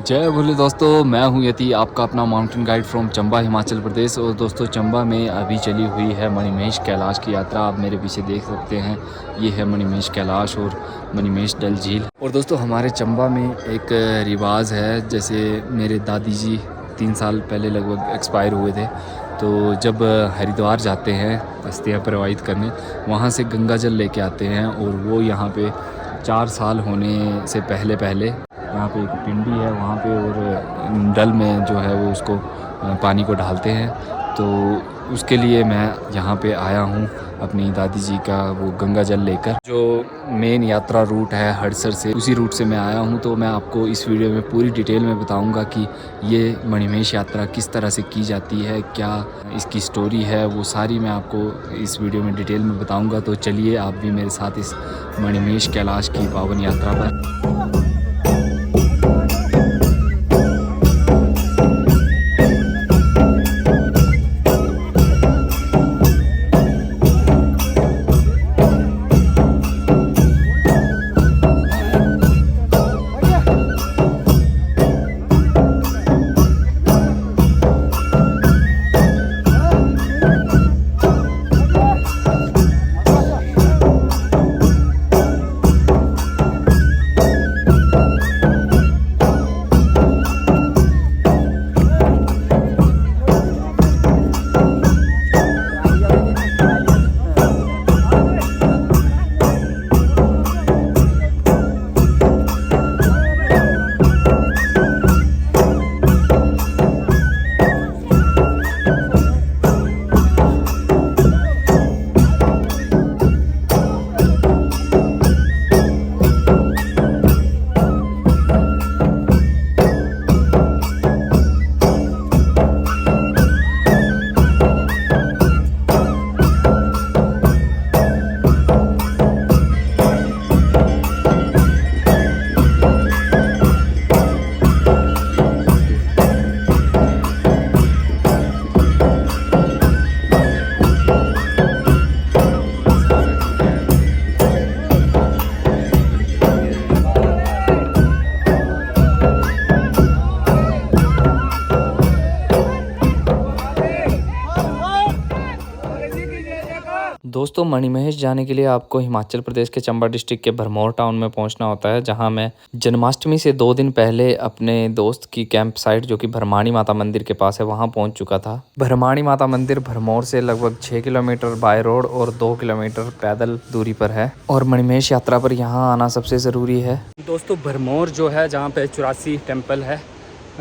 जय भोले दोस्तों, मैं हूं यति, आपका अपना mountain guide from Chamba Himachal Pradesh. और दोस्तों, चंबा में अभी चली हुई है मणिमहेश कैलाश की यात्रा। आप मेरे पीछे देख सकते हैं, ये है मणिमहेश कैलाश और मणिमहेश डल झील। और दोस्तों, हमारे चंबा में एक रिवाज है, जैसे मेरे दादी जी 3 साल पहले लगभग एक्सपायर हुए थे, तो जब हरिद्वार जाते हैं अस्थियाँ प्रवाहित करने, वहाँ से गंगा जल लेके आते हैं। और वो यहाँ पे 4 साल होने से पहले पहले यहाँ पे एक पिंडी है वहाँ पे, और डल में जो है वो उसको पानी को ढालते हैं। तो उसके लिए मैं यहाँ पे आया हूँ अपनी दादी जी का वो गंगा जल लेकर। जो मेन यात्रा रूट है हड़सर से, उसी रूट से मैं आया हूँ। तो मैं आपको इस वीडियो में पूरी डिटेल में बताऊँगा कि ये मणिमहेश यात्रा किस तरह से की जाती है, क्या इसकी स्टोरी है, वो सारी मैं आपको इस वीडियो में डिटेल में बताऊँगा। तो चलिए आप भी मेरे साथ इस मणिमहेश कैलाश की पावन यात्रा पर। दोस्तों, मणिमहेश जाने के लिए आपको हिमाचल प्रदेश के चंबा डिस्ट्रिक्ट के भरमौर टाउन में पहुंचना होता है, जहां मैं जन्माष्टमी से 2 दिन पहले अपने दोस्त की कैंप साइट जो कि भरमाणी माता मंदिर के पास है, वहां पहुंच चुका था। भरमाणी माता मंदिर भरमौर से लगभग 6 किलोमीटर बाय रोड और 2 किलोमीटर पैदल दूरी पर है। और मणिमहेश यात्रा पर यहाँ आना सबसे ज़रूरी है। दोस्तों, भरमौर जो है, जहाँ पे 84 टेम्पल है,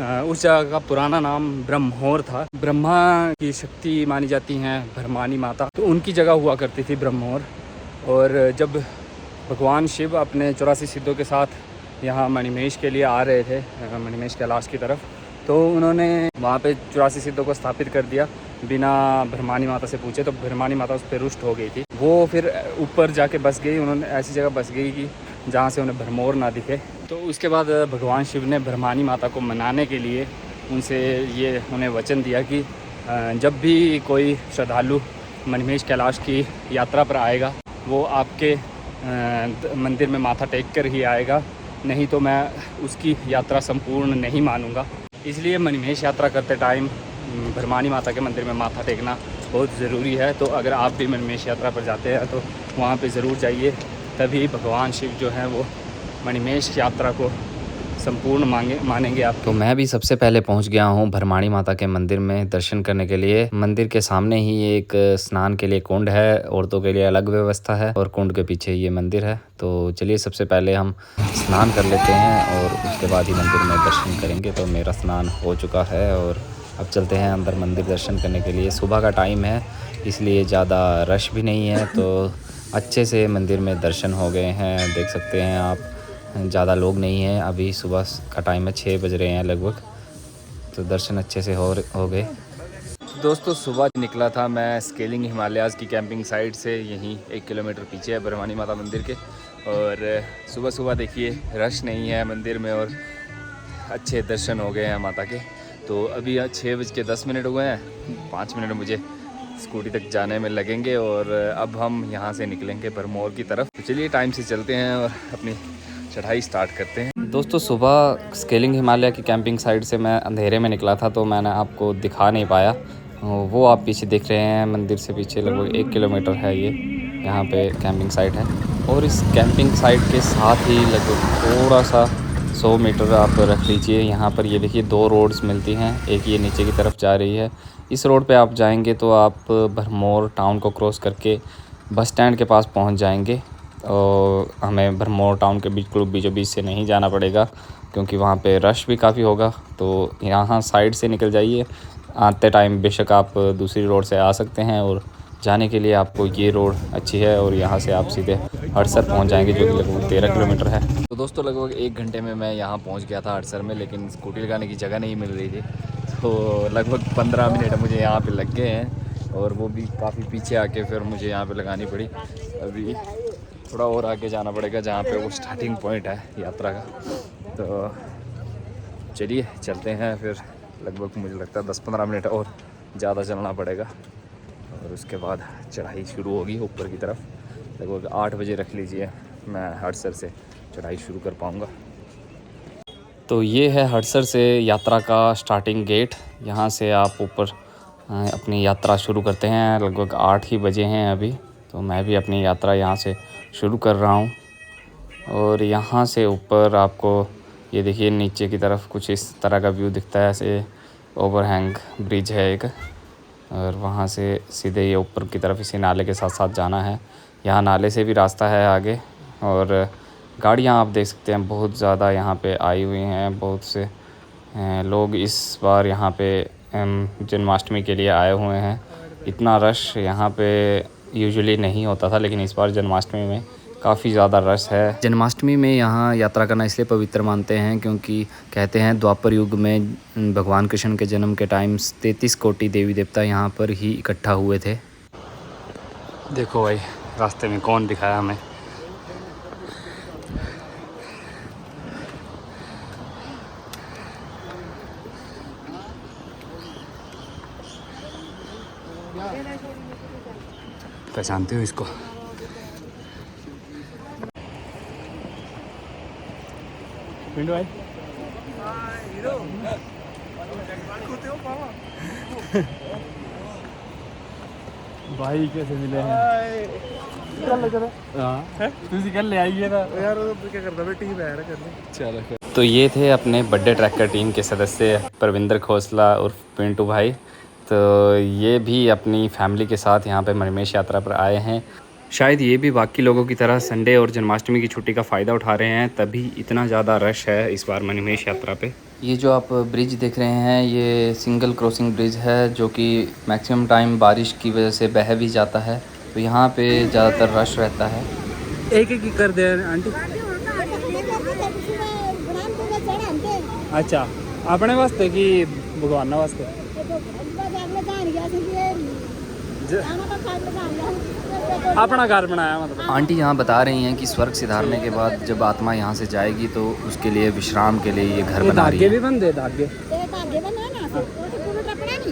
उस जगह का पुराना नाम ब्रह्मौर था। ब्रह्मा की शक्ति मानी जाती हैं भरमाणी माता, तो उनकी जगह हुआ करती थी ब्रह्मौर। और जब भगवान शिव अपने 84 सिद्धों के साथ यहाँ मणिमहेश के लिए आ रहे थे, मणिमहेश कैलाश की तरफ, तो उन्होंने वहाँ पे 84 सिद्धों को स्थापित कर दिया बिना भरमाणी माता से पूछे। तो भरमाणी माता उस पर रुष्ट हो गई थी। वो फिर ऊपर जाके बस गई, उन्होंने ऐसी जगह बस गई कि जहाँ से उन्हें भरमौर ना दिखे। तो उसके बाद भगवान शिव ने भरमाणी माता को मनाने के लिए उनसे ये उन्हें वचन दिया कि जब भी कोई श्रद्धालु मणिमहेश कैलाश की यात्रा पर आएगा, वो आपके मंदिर में माथा टेक कर ही आएगा, नहीं तो मैं उसकी यात्रा संपूर्ण नहीं मानूंगा। इसलिए मणिमहेश यात्रा करते टाइम भरमाणी माता के मंदिर में माथा टेकना बहुत ज़रूरी है। तो अगर आप भी मणिमहेश यात्रा पर जाते हैं तो वहाँ पे ज़रूर जाइए, तभी भगवान शिव जो हैं वो मणिमहेश यात्रा को संपूर्ण मानेंगे आप। तो मैं भी सबसे पहले पहुंच गया हूं भरमाणी माता के मंदिर में दर्शन करने के लिए। मंदिर के सामने ही एक स्नान के लिए कुंड है, औरतों के लिए अलग व्यवस्था है, और कुंड के पीछे ये मंदिर है। तो चलिए सबसे पहले हम स्नान कर लेते हैं और उसके बाद ही मंदिर में दर्शन करेंगे। तो मेरा स्नान हो चुका है और अब चलते हैं अंदर मंदिर दर्शन करने के लिए। सुबह का टाइम है, इसलिए ज़्यादा रश भी नहीं है, तो अच्छे से मंदिर में दर्शन हो गए हैं। देख सकते हैं आप, ज़्यादा लोग नहीं हैं। अभी सुबह का टाइम है, 6 बज रहे हैं लगभग, तो दर्शन अच्छे से हो गए। दोस्तों, सुबह निकला था मैं स्केलिंग हिमालयाज़ की कैंपिंग साइट से, यहीं 1 किलोमीटर पीछे है भरमाणी माता मंदिर के। और सुबह सुबह देखिए रश नहीं है मंदिर में और अच्छे दर्शन हो गए हैं माता के। तो अभी 6:10 हुए हैं, 5 मिनट मुझे स्कूटी तक जाने में लगेंगे और अब हम यहाँ से निकलेंगे भरमौर की तरफ। तो चलिए टाइम से चलते हैं और अपनी चढ़ाई स्टार्ट करते हैं। दोस्तों सुबह स्केलिंग हिमालय की कैंपिंग साइट से मैं अंधेरे में निकला था, तो मैंने आपको दिखा नहीं पाया। वो आप पीछे दिख रहे हैं, मंदिर से पीछे लगभग 1 किलोमीटर है ये, यहाँ पे कैंपिंग साइट है। और इस कैंपिंग साइट के साथ ही लगभग थोड़ा सा 100 मीटर आप रख लीजिए, यहाँ पर ये देखिए 2 रोड्स मिलती हैं। एक ये नीचे की तरफ जा रही है, इस रोड पे आप जाएंगे तो आप भरमौर टाउन को क्रॉस करके बस स्टैंड के पास पहुँच जाएंगे। और हमें भरमौर टाउन के बिल्कुल बीचों बीच से नहीं जाना पड़ेगा, क्योंकि वहाँ पे रश भी काफ़ी होगा। तो यहाँ साइड से निकल जाइए, आते टाइम बेशक आप दूसरी रोड से आ सकते हैं, और जाने के लिए आपको ये रोड अच्छी है। और यहाँ से आप सीधे हड़सर पहुँच जाएंगे, जो कि लगभग 13 किलोमीटर है। तो दोस्तों लगभग 1 घंटे में मैं यहाँ पहुँच गया था हड़सर में, लेकिन स्कूटी लगाने की जगह नहीं मिल रही थी, तो लगभग 15 मिनट मुझे यहाँ पर लग गए हैं, और वो भी काफ़ी पीछे आके फिर मुझे यहाँ पर लगानी पड़ी। अभी थोड़ा और आगे जाना पड़ेगा, जहाँ पे वो स्टार्टिंग पॉइंट है यात्रा का। तो चलिए चलते हैं फिर। लगभग मुझे लगता है 10-15 मिनट और ज़्यादा चलना पड़ेगा, और उसके बाद चढ़ाई शुरू होगी ऊपर की तरफ। लगभग 8 बजे रख लीजिए मैं हड़सर से चढ़ाई शुरू कर पाऊँगा। तो ये है हड़सर से यात्रा का स्टार्टिंग गेट। यहाँ से आप ऊपर अपनी यात्रा शुरू करते हैं। लगभग 8 ही बजे हैं अभी, तो मैं भी अपनी यात्रा यहाँ से शुरू कर रहा हूँ। और यहाँ से ऊपर आपको ये देखिए नीचे की तरफ कुछ इस तरह का व्यू दिखता है। ऐसे ओवरहैंग ब्रिज है एक, और वहाँ से सीधे ये ऊपर की तरफ इसी नाले के साथ साथ जाना है। यहाँ नाले से भी रास्ता है आगे, और गाड़ियाँ आप देख सकते हैं बहुत ज़्यादा यहाँ पे आई हुई हैं। बहुत से लोग इस बार यहाँ पे जन्माष्टमी के लिए आए हुए हैं। इतना रश यहाँ पे यूजुअली नहीं होता था, लेकिन इस बार जन्माष्टमी में काफ़ी ज़्यादा रश है। जन्माष्टमी में यहाँ यात्रा करना इसलिए पवित्र मानते हैं, क्योंकि कहते हैं द्वापर युग में भगवान कृष्ण के जन्म के टाइम 33 कोटि देवी देवता यहाँ पर ही इकट्ठा हुए थे। देखो भाई रास्ते में कौन दिखाया हमें। पहचानते हो इसको? पिंडो भाई भाई कैसे मिले हैं? चलो। तो ये थे अपने बर्थडे ट्रैकर टीम के सदस्य परविंदर खोसला और पिंटू भाई। तो ये भी अपनी फैमिली के साथ यहाँ पे मणिमहेश यात्रा पर आए हैं। शायद ये भी बाकी लोगों की तरह संडे और जन्माष्टमी की छुट्टी का फ़ायदा उठा रहे हैं, तभी इतना ज़्यादा रश है इस बार मणिमहेश यात्रा पे। ये जो आप ब्रिज देख रहे हैं ये सिंगल क्रॉसिंग ब्रिज है, जो कि मैक्सिमम टाइम बारिश की वजह से बह भी जाता है, तो यहाँ पे ज़्यादातर रश रहता है। एक एक कर दे आंटी। अच्छा अपने वास्ते कि भगवान वास्ते? अपना घर बनाया मतलब। आंटी यहाँ बता रही हैं कि स्वर्ग सिधारने के बाद जब आत्मा यहाँ से जाएगी तो उसके लिए विश्राम के लिए ये घर बना रही है। भी बनते धागे।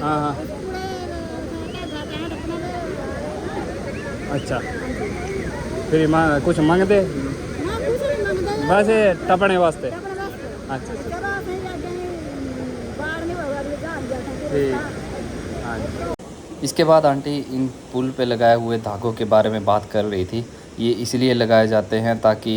हाँ। अच्छा फिर कुछ मांगते बस टपने वास्ते? अच्छा इसके बाद आंटी इन पुल पे लगाए हुए धागों के बारे में बात कर रही थी। ये इसलिए लगाए जाते हैं ताकि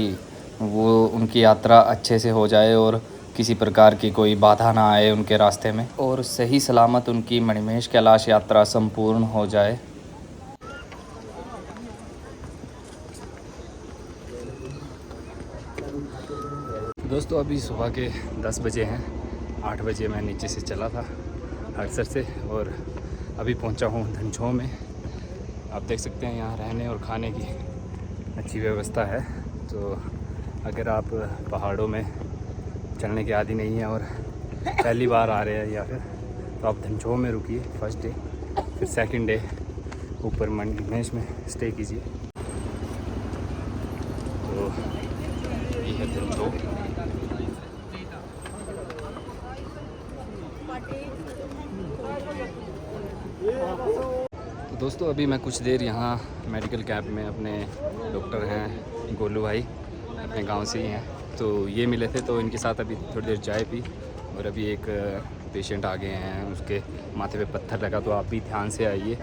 वो उनकी यात्रा अच्छे से हो जाए और किसी प्रकार की कोई बाधा ना आए उनके रास्ते में, और सही सलामत उनकी मणिमहेश कैलाश यात्रा संपूर्ण हो जाए। दोस्तों अभी सुबह के 10 बजे हैं। 8 बजे मैं नीचे से चला था हड़सर से, और अभी पहुंचा हूं धनछों में। आप देख सकते हैं यहाँ रहने और खाने की अच्छी व्यवस्था है। तो अगर आप पहाड़ों में चलने के आदी नहीं हैं और पहली बार आ रहे हैं या फिर, तो आप धनछों में रुकिए फर्स्ट डे, फिर सेकंड डे ऊपर मणिमहेश में स्टे कीजिए। तो ये है धनछों। तो दोस्तों अभी मैं कुछ देर यहाँ मेडिकल कैंप में, अपने डॉक्टर हैं गोलू भाई, अपने गांव से ही हैं, तो ये मिले थे, तो इनके साथ अभी थोड़ी देर चाय पी। और अभी एक पेशेंट आ गए हैं, उसके माथे पे पत्थर लगा, तो आप भी ध्यान से आइए।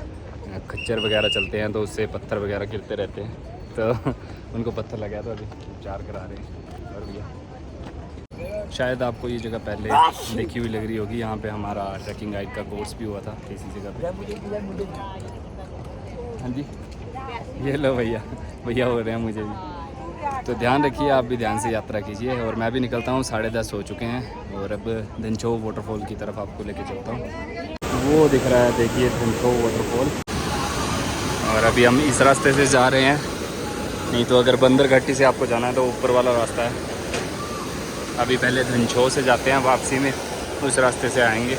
खच्चर वगैरह चलते हैं तो उससे पत्थर वगैरह गिरते रहते हैं, तो उनको पत्थर लगा तो अभी उपचार करा रहे हैं। और भैया शायद आपको ये जगह पहले देखी हुई लग रही होगी, यहाँ पे हमारा ट्रैकिंग गाइड का कोर्स भी हुआ था किसी जगह पे। हाँ जी, ये लो भैया, भैया हो रहे हैं मुझे भी। तो ध्यान रखिए, आप भी ध्यान से यात्रा कीजिए। और मैं भी निकलता हूँ, 10:30 हो चुके हैं। और अब धनछो वाटरफॉल की तरफ आपको लेके चलता हूँ। वो दिख रहा है, देखिए धनछो वाटरफॉल। और अभी हम इस रास्ते से जा रहे हैं, नहीं तो अगर बंदर घाटी से आपको जाना है तो ऊपर वाला रास्ता है। अभी पहले धनछो से जाते हैं, वापसी में उस रास्ते से आएंगे।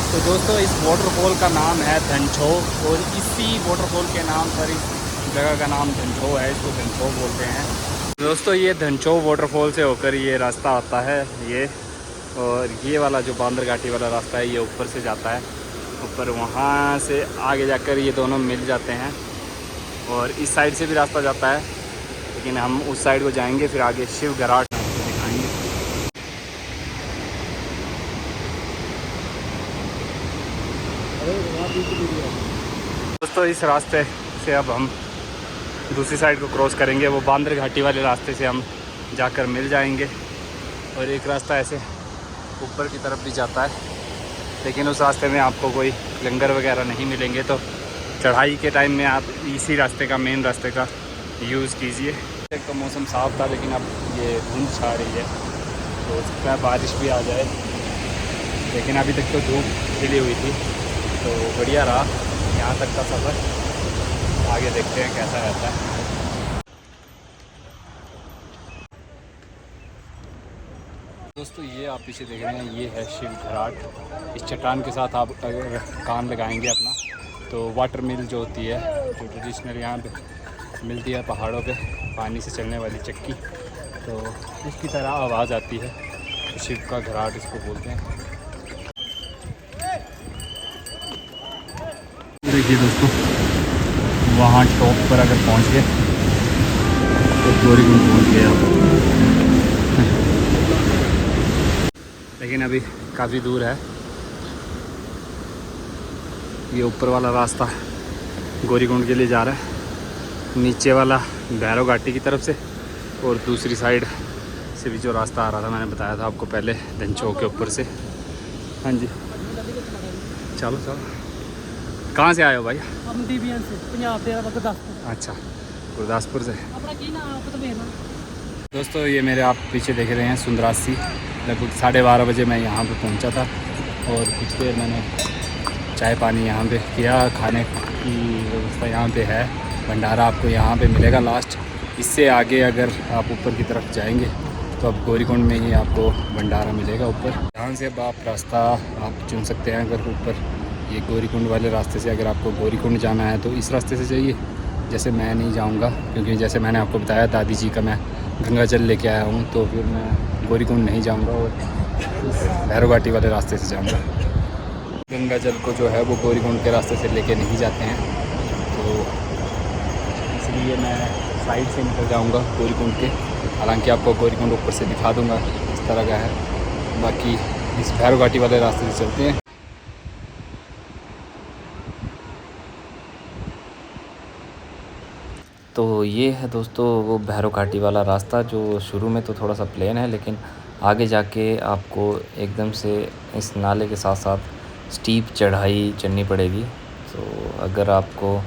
तो दोस्तों, इस वाटरफॉल का नाम है धनछो, और इसी वाटरफॉल के नाम पर इस जगह का नाम धनछो है, इसको धनछो बोलते हैं। दोस्तों, ये धनछो वाटरफॉल से होकर ये रास्ता आता है ये, और ये वाला जो बांदर घाटी वाला रास्ता है ये ऊपर से जाता है ऊपर, वहाँ से आगे जाकर ये दोनों मिल जाते हैं। और इस साइड से भी रास्ता जाता है, लेकिन हम उस साइड को जाएंगे, फिर आगे शिव घराट दिखाएंगे। दोस्तों, इस रास्ते से अब हम दूसरी साइड को क्रॉस करेंगे, वो बांदर घाटी वाले रास्ते से हम जाकर मिल जाएंगे। और एक रास्ता ऐसे ऊपर की तरफ भी जाता है, लेकिन उस रास्ते में आपको कोई लंगर वगैरह नहीं मिलेंगे, तो चढ़ाई के टाइम में आप इसी रास्ते का, मेन रास्ते का यूज़ कीजिए। एक तो मौसम साफ़ था, लेकिन अब ये धुंध छा रही है, तो हो सकता है बारिश भी आ जाए, लेकिन अभी तक तो धूप खिली हुई थी। तो बढ़िया रहा यहाँ तक का सफ़र, आगे देखते हैं कैसा रहता है। दोस्तों, ये आप पीछे देख रहे हैं, ये है शिव घराट। इस चट्टान के साथ आप अगर कान लगाएंगे अपना, तो वाटर मिल जो होती है, जो ट्रेडिशनल यहाँ पे मिलती है पहाड़ों पे, पानी से चलने वाली चक्की, तो उसकी तरह आवाज़ आती है, तो शिव का घराट इसको बोलते हैं। देखिए दोस्तों, वहाँ टॉप पर अगर पहुँच गए तो गौरीकुंड पहुँच गए आप, लेकिन अभी काफ़ी दूर है। ये ऊपर वाला रास्ता गौरीकुंड के लिए जा रहा है, नीचे वाला भैरव घाटी की तरफ से, और दूसरी साइड से भी जो रास्ता आ रहा था, मैंने बताया था आपको पहले, धनछो के ऊपर से। हाँ जी, चलो चलो। कहाँ से आए हो भाई? हम DBN से, पंजाब से, गुरदासपुर। अच्छा, गुरदासपुर से। दोस्तों, ये मेरे आप पीछे देख रहे हैं सुंदरासी। लगभग 12:30 बजे मैं यहाँ पे पहुँचा था, और कुछ देर मैंने चाय पानी यहाँ पे किया। खाने की व्यवस्था यहाँ पे है, भंडारा आपको यहाँ पे मिलेगा लास्ट। इससे आगे अगर आप ऊपर की तरफ जाएंगे तो अब गौरीकुंड में ही आपको भंडारा मिलेगा ऊपर। यहाँ से अब आप रास्ता आप चुन सकते हैं। अगर ऊपर ये गौरीकुंड वाले रास्ते से अगर आपको गौरीकुंड जाना है तो इस रास्ते से जाइए। जैसे मैं नहीं जाऊँगा, क्योंकि जैसे मैंने आपको बताया दादी जी का मैं गंगा जल लेके आया हूँ, तो फिर मैं गौरीकुंड नहीं जाऊँगा और भैरव घाटी वाले रास्ते से जाऊँगा। गंगा जल को जो है वो गौरीकुंड के रास्ते से लेके नहीं जाते हैं, तो इसलिए मैं साइड से निकल जाऊँगा गौरीकुंड के। हालांकि आपको गौरीकुंड ऊपर से दिखा दूँगा इस तरह का है, बाकी इस भैरव घाटी वाले रास्ते से चलते हैं। तो ये है दोस्तों वो भैरव घाटी वाला रास्ता, जो शुरू में तो थोड़ा सा प्लेन है, लेकिन आगे जाके आपको एकदम से इस नाले के साथ साथ स्टीप चढ़ाई चढ़नी पड़ेगी। तो अगर आपको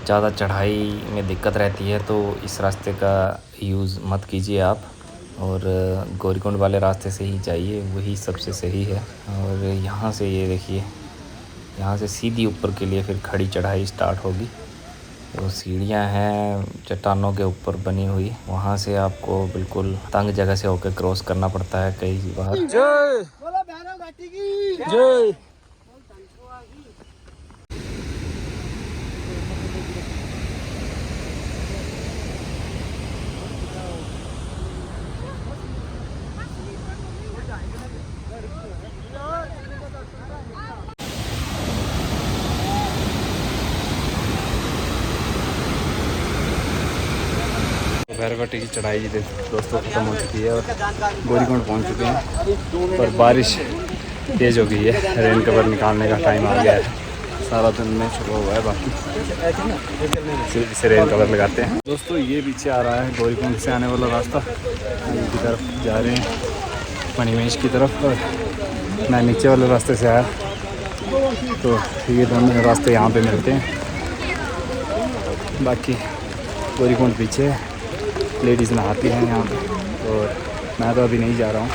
ज़्यादा चढ़ाई में दिक्कत रहती है तो इस रास्ते का यूज़ मत कीजिए आप, और गौरीकुंड वाले रास्ते से ही जाइए, वही सबसे सही है। और यहाँ से ये देखिए, यहाँ से सीधी ऊपर के लिए फिर खड़ी चढ़ाई स्टार्ट होगी। तो सीढ़ियाँ हैं चट्टानों के ऊपर बनी हुई, वहाँ से आपको बिल्कुल तंग जगह से होकर क्रॉस करना पड़ता है कई बार। जय बोलो भैरव घाटी की जय। भैरवघाटी की चढ़ाई दोस्तों ख़त्म हो चुकी है और गौरीकुंड पहुंच चुके हैं। और बारिश तेज़ हो गई है, रेन कवर निकालने का टाइम आ गया है। सारा दिन में छुपा हुआ है, बाकी इसे रेन कवर लगाते हैं। दोस्तों ये पीछे आ रहा है गौरीकुंड से आने वाला रास्ता, की तरफ जा रहे हैं मणिमहेश की तरफ, और मैं नीचे वाले रास्ते से आया, तो ये दोनों रास्ते यहाँ पे मिलते हैं। बाकी गौरीकुंड पीछे है, लेडीज़ नहाती हैं यहाँ पे, और मैं तो अभी नहीं जा रहा हूँ।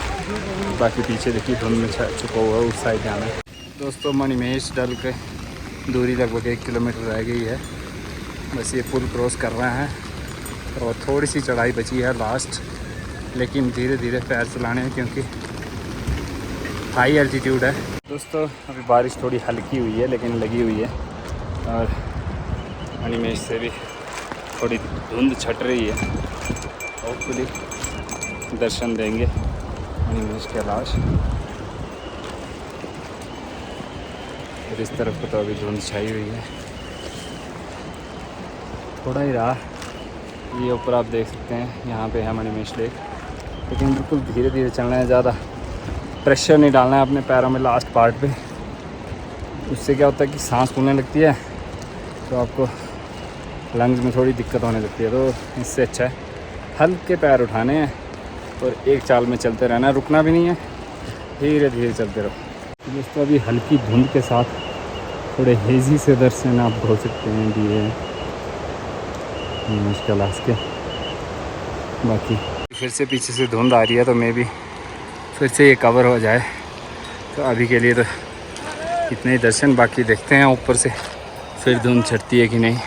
बाकी पीछे देखिए धुंध में छुपा हुआ है, उस साइड जाना है। दोस्तों मणिमहेश डल के दूरी लगभग 1 किलोमीटर रह गई है, बस ये पुल क्रॉस कर रहे हैं और थोड़ी सी चढ़ाई बची है लास्ट, लेकिन धीरे धीरे पैर चलाने हैं क्योंकि हाई एल्टीट्यूड है। दोस्तों अभी बारिश थोड़ी हल्की हुई है लेकिन लगी हुई है, और मणिमहेश से भी थोड़ी धुंध छट रही है। होपफुली दर्शन देंगे मणिमहेश कैलाश। और इस तरफ को तो अभी धुंध छाई हुई है, थोड़ा ही रहा। ये ऊपर आप देख सकते हैं, यहाँ पे है मणिमहेश लेक, लेकिन बिल्कुल धीरे धीरे चलना है, ज़्यादा प्रेशर नहीं डालना है अपने पैरों में लास्ट पार्ट पे। उससे क्या होता है कि सांस फूलने लगती है, तो आपको लंग्स में थोड़ी दिक्कत होने लगती है। तो इससे अच्छा है हल्के पैर उठाने हैं और एक चाल में चलते रहना, रुकना भी नहीं है, धीरे धीरे चलते रहो। दोस्तों अभी हल्की धुंध के साथ थोड़े हेजी से दर्शन आप हो सकते हैं दिए मुश्किल के। बाकी फिर से पीछे से धुंध आ रही है, तो मैं भी फिर से ये कवर हो जाए। तो अभी के लिए तो इतने ही दर्शन, बाकी देखते हैं ऊपर से फिर धुंध छटती है कि नहीं।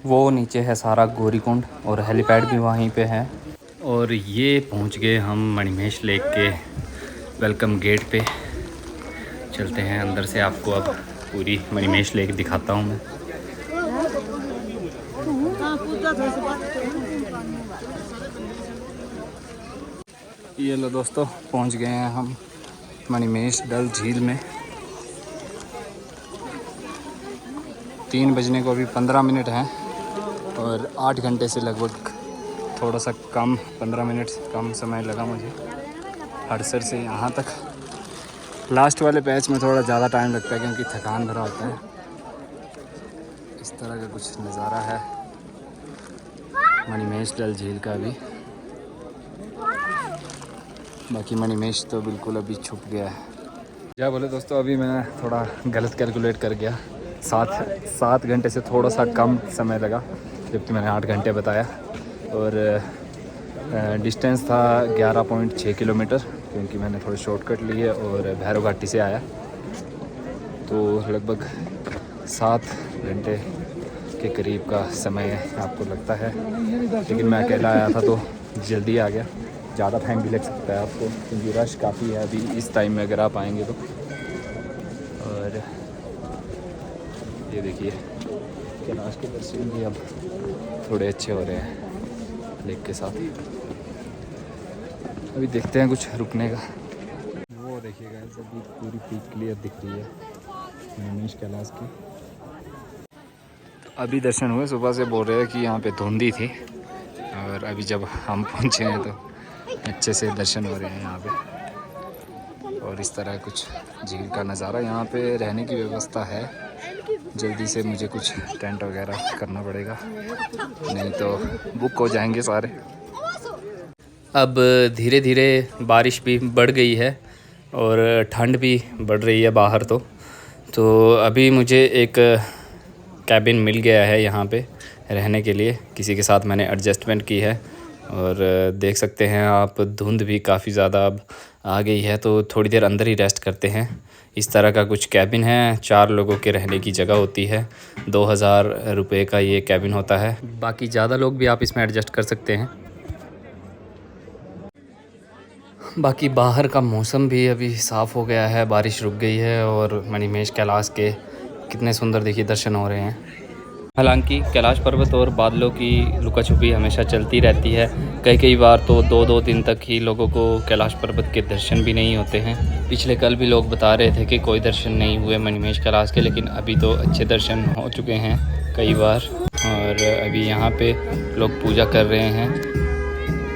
वो नीचे है सारा गौरीकुंड और हेलीपैड भी वहीं पे है। और ये पहुंच गए हम मणिमहेश लेक के वेलकम गेट पे। चलते हैं अंदर से, आपको अब पूरी मणिमहेश लेक दिखाता हूँ मैं। ये लो दोस्तों, पहुंच गए हैं हम मणिमहेश डल झील में। 3 बजने को अभी 15 मिनट हैं और 8 घंटे से लगभग थोड़ा सा कम, 15 मिनट कम समय लगा मुझे हड़सर से यहाँ तक। लास्ट वाले पैच में थोड़ा ज़्यादा टाइम लगता है क्योंकि थकान भरा होता है। इस तरह का कुछ नज़ारा है मणिमहेश डल झील का भी। बाकी मणिमहेश तो बिल्कुल अभी छुप गया है। क्या बोले दोस्तों, अभी मैं थोड़ा गलत कैलकुलेट कर गया। 7 घंटे से थोड़ा सा कम समय लगा, जबकि मैंने 8 घंटे बताया। और डिस्टेंस था 11.6 किलोमीटर, क्योंकि मैंने थोड़े शॉर्टकट लिए और भैरवघाटी से आया। तो लगभग 7 घंटे के करीब का समय आपको लगता है, लेकिन मैं अकेला आया था तो जल्दी आ गया। ज़्यादा टाइम भी लग सकता है आपको, क्योंकि रश काफ़ी है अभी इस टाइम में अगर आप आएंगे तो। और ये देखिए कैलाश के दर्शन भी अब थोड़े अच्छे हो रहे हैं लेक के साथ। अभी देखते हैं कुछ रुकने का। वो देखिएगा अभी पूरी पीक क्लियर दिख रही है मणिमहेश कैलाश की। तो अभी दर्शन हुए, सुबह से बोल रहे हैं कि यहाँ पे धुंधी थी, और अभी जब हम पहुँचे हैं तो अच्छे से दर्शन हो रहे हैं यहाँ पे। और इस तरह कुछ झील का नज़ारा, यहाँ पे रहने की व्यवस्था है। जल्दी से मुझे कुछ टेंट वगैरह करना पड़ेगा, नहीं तो बुक हो जाएंगे सारे। अब धीरे धीरे बारिश भी बढ़ गई है और ठंड भी बढ़ रही है बाहर। तो अभी मुझे एक कैबिन मिल गया है यहाँ पे रहने के लिए, किसी के साथ मैंने एडजस्टमेंट की है। और देख सकते हैं आप, धुंध भी काफ़ी ज़्यादा अब आ गई है, तो थोड़ी देर अंदर ही रेस्ट करते हैं। इस तरह का कुछ कैबिन है, 4 लोगों के रहने की जगह होती है। 2000 रुपये का ये कैबिन होता है। बाकी ज़्यादा लोग भी आप इसमें एडजस्ट कर सकते हैं। बाकी बाहर का मौसम भी अभी साफ़ हो गया है, बारिश रुक गई है और मणिमहेश कैलाश के कितने सुंदर देखिए दर्शन हो रहे हैं। हालांकि कैलाश पर्वत और बादलों की लुका छुपी हमेशा चलती रहती है। कई बार तो 2-2 दिन तक ही लोगों को कैलाश पर्वत के दर्शन भी नहीं होते हैं। पिछले कल भी लोग बता रहे थे कि कोई दर्शन नहीं हुए मणिमहेश कैलाश के, लेकिन अभी तो अच्छे दर्शन हो चुके हैं कई बार। और अभी यहाँ पे लोग पूजा कर रहे हैं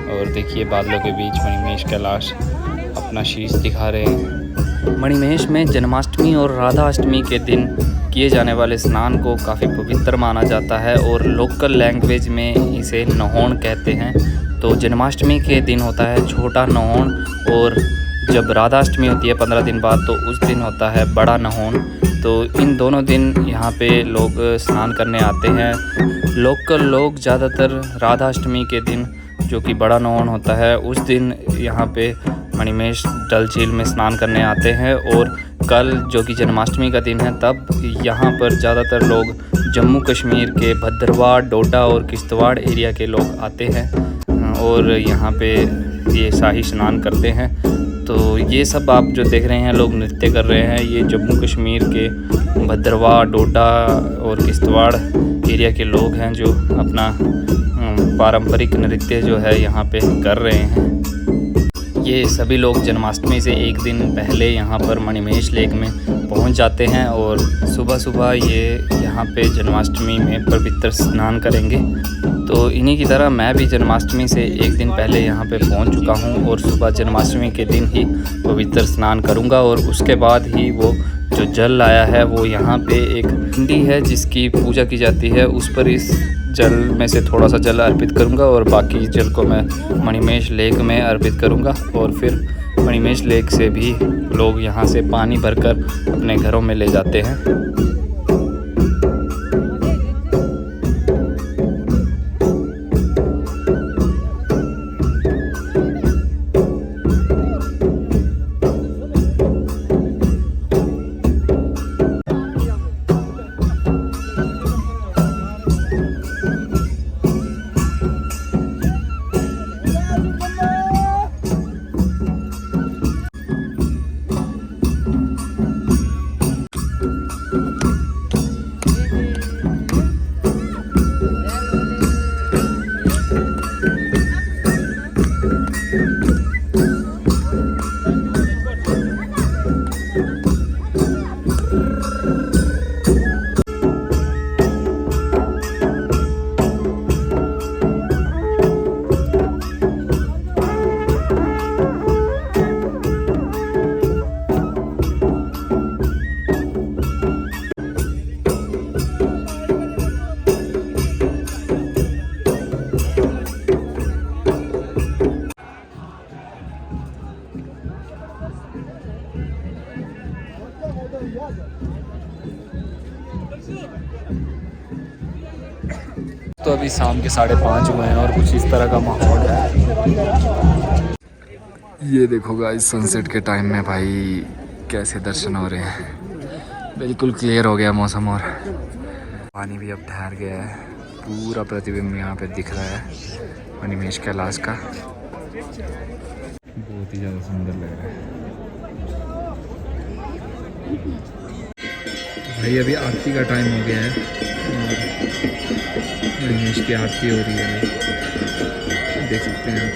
और देखिए बादलों के बीच मणिमहेश कैलाश अपना शीश दिखा रहे हैं। मणिमहेश में जन्माष्टमी और राधा अष्टमी के दिन किए जाने वाले स्नान को काफ़ी पवित्र माना जाता है और लोकल लैंग्वेज में इसे नहोण कहते हैं। तो जन्माष्टमी के दिन होता है छोटा नहोण और जब राधा अष्टमी होती है 15 दिन बाद तो उस दिन होता है बड़ा नहोण। तो इन दोनों दिन यहाँ पे लोग स्नान करने आते हैं। लोकल लोग ज़्यादातर राधा अष्टमी के दिन जो कि बड़ा नहोण होता है उस दिन यहाँ पे मणिमहेश डल झील में स्नान करने आते हैं। और कल जो कि जन्माष्टमी का दिन है तब यहाँ पर ज़्यादातर लोग जम्मू कश्मीर के भद्रवाह, डोडा और किश्तवाड़ एरिया के लोग आते हैं और यहाँ पे ये शाही स्नान करते हैं। तो ये सब आप जो देख रहे हैं लोग नृत्य कर रहे हैं, ये जम्मू कश्मीर के भद्रवाह, डोडा और किश्तवाड़ एरिया के लोग हैं जो अपना पारंपरिक नृत्य जो है यहाँ पे कर रहे हैं। ये सभी लोग जन्माष्टमी से एक दिन पहले यहाँ पर मणिमहेश लेक में पहुँच जाते हैं और सुबह सुबह ये यहाँ पे जन्माष्टमी में पवित्र स्नान करेंगे। तो इन्हीं की तरह मैं भी जन्माष्टमी से एक दिन पहले यहाँ पे पहुँच चुका हूँ और सुबह जन्माष्टमी के दिन ही पवित्र स्नान करूँगा और उसके बाद ही वो जो जल लाया है वो यहाँ पे एक पिंडी है जिसकी पूजा की जाती है, उस पर इस जल में से थोड़ा सा जल अर्पित करूँगा और बाकी जल को मैं मणिमहेश लेक में अर्पित करूँगा। और फिर मणिमहेश लेक से भी लोग यहाँ से पानी भरकर अपने घरों में ले जाते हैं। तो अभी शाम के 5:30 हुए हैं और कुछ इस तरह का माहौल है। ये देखो गाइस सनसेट के टाइम में भाई कैसे दर्शन हो रहे हैं। बिल्कुल क्लियर हो गया मौसम और पानी भी अब ठहर गया है। पूरा प्रतिबिंब यहाँ पे दिख रहा है मणिमहेश कैलाश का। बहुत ही ज़्यादा सुंदर लग रहा है भाई। अभी आरती का टाइम हो गया है और मणिमहेश की आरती हो रही है, देख सकते हैं आप।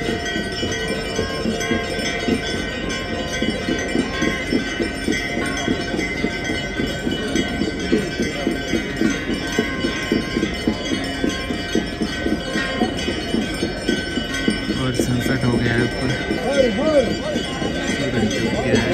और सनसेट हो गया है ऊपर, सूरज डूब गया है।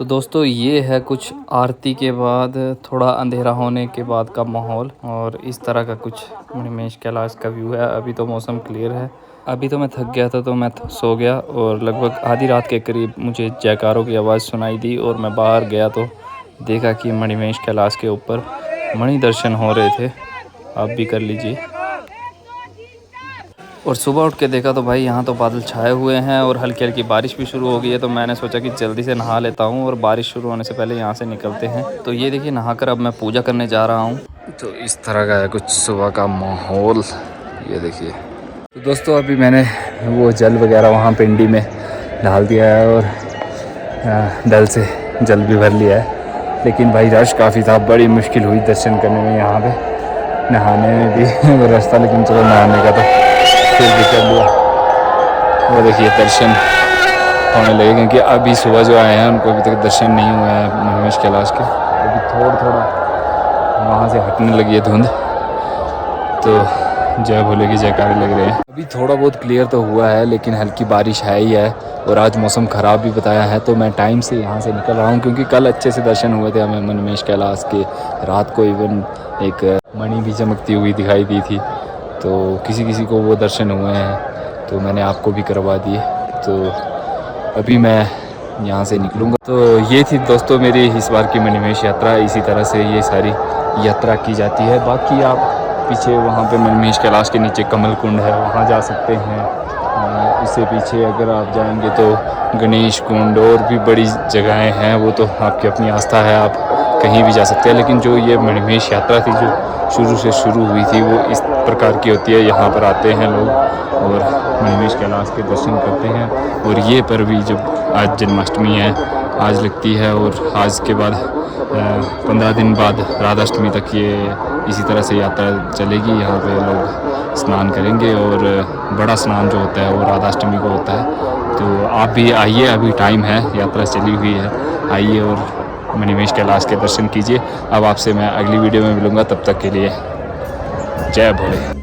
तो दोस्तों ये है कुछ आरती के बाद थोड़ा अंधेरा होने के बाद का माहौल, और इस तरह का कुछ मणिमहेश कैलाश का व्यू है। अभी तो मौसम क्लियर है। अभी तो मैं थक गया था तो मैं सो गया, और लगभग आधी रात के करीब मुझे जयकारों की आवाज़ सुनाई दी और मैं बाहर गया तो देखा कि मणिमहेश कैलाश के ऊपर मणि दर्शन हो रहे थे। आप भी कर लीजिए। और सुबह उठ के देखा तो भाई यहाँ तो बादल छाए हुए हैं और हल्की हल्की बारिश भी शुरू हो गई है। तो मैंने सोचा कि जल्दी से नहा लेता हूँ और बारिश शुरू होने से पहले यहाँ से निकलते हैं। तो ये देखिए नहाकर अब मैं पूजा करने जा रहा हूँ। तो इस तरह का है कुछ सुबह का माहौल, ये देखिए। तो दोस्तों अभी मैंने वो जल वगैरह वहाँ पिंडी में डाल दिया है और डल से जल भी भर लिया है, लेकिन भाई रश काफ़ी था। बड़ी मुश्किल हुई दर्शन करने में, यहाँ पे नहाने में भी रश था, लेकिन चलो नहाने का तो फिर भी कर लिया। वो देखिए दर्शन होने लगे, क्योंकि अभी सुबह जो आए हैं उनको अभी तक दर्शन नहीं हुए हैं मणिमहेश कैलाश के। अभी थोड़ा वहाँ से हटने लगी है धुंध, तो जय भोले की जयकारे लग रहे हैं। अभी थोड़ा बहुत क्लियर तो हुआ है, लेकिन हल्की बारिश है ही है, और आज मौसम ख़राब भी बताया है। तो मैं टाइम से यहाँ से निकल रहा हूँ, क्योंकि कल अच्छे से दर्शन हुए थे हमें मणिमहेश कैलाश के। रात को इवन एक मणि भी चमकती हुई दिखाई दी थी, तो किसी को वो दर्शन हुए हैं, तो मैंने आपको भी करवा दिए। तो अभी मैं यहाँ से निकलूँगा। तो ये थी दोस्तों मेरी इस बार की मणिमहेश यात्रा। इसी तरह से ये सारी यात्रा की जाती है। बाकी आप पीछे वहाँ पे मणिमहेश कैलाश के नीचे कमल कुंड है, वहाँ जा सकते हैं। इससे पीछे अगर आप जाएंगे तो गणेश कुंड और भी बड़ी जगहें हैं, वो तो आपकी अपनी आस्था है, आप कहीं भी जा सकते हैं। लेकिन जो ये मणिमहेश यात्रा थी जो शुरू से शुरू हुई थी, वो इस प्रकार की होती है। यहाँ पर आते हैं लोग और मणिमहेश कैलाश के दर्शन करते हैं। और ये पर भी जब आज जन्माष्टमी है, आज लगती है, और आज के बाद 15 दिन बाद राधाष्टमी तक ये इसी तरह से यात्रा चलेगी। यहाँ पे लोग स्नान करेंगे, और बड़ा स्नान जो होता है वो राधाष्टमी को होता है। तो आप भी आइए, अभी टाइम है, यात्रा चली हुई है, आइए और मणिमहेश कैलाश के दर्शन कीजिए। अब आपसे मैं अगली वीडियो में मिलूँगा, तब तक के लिए जय भोले।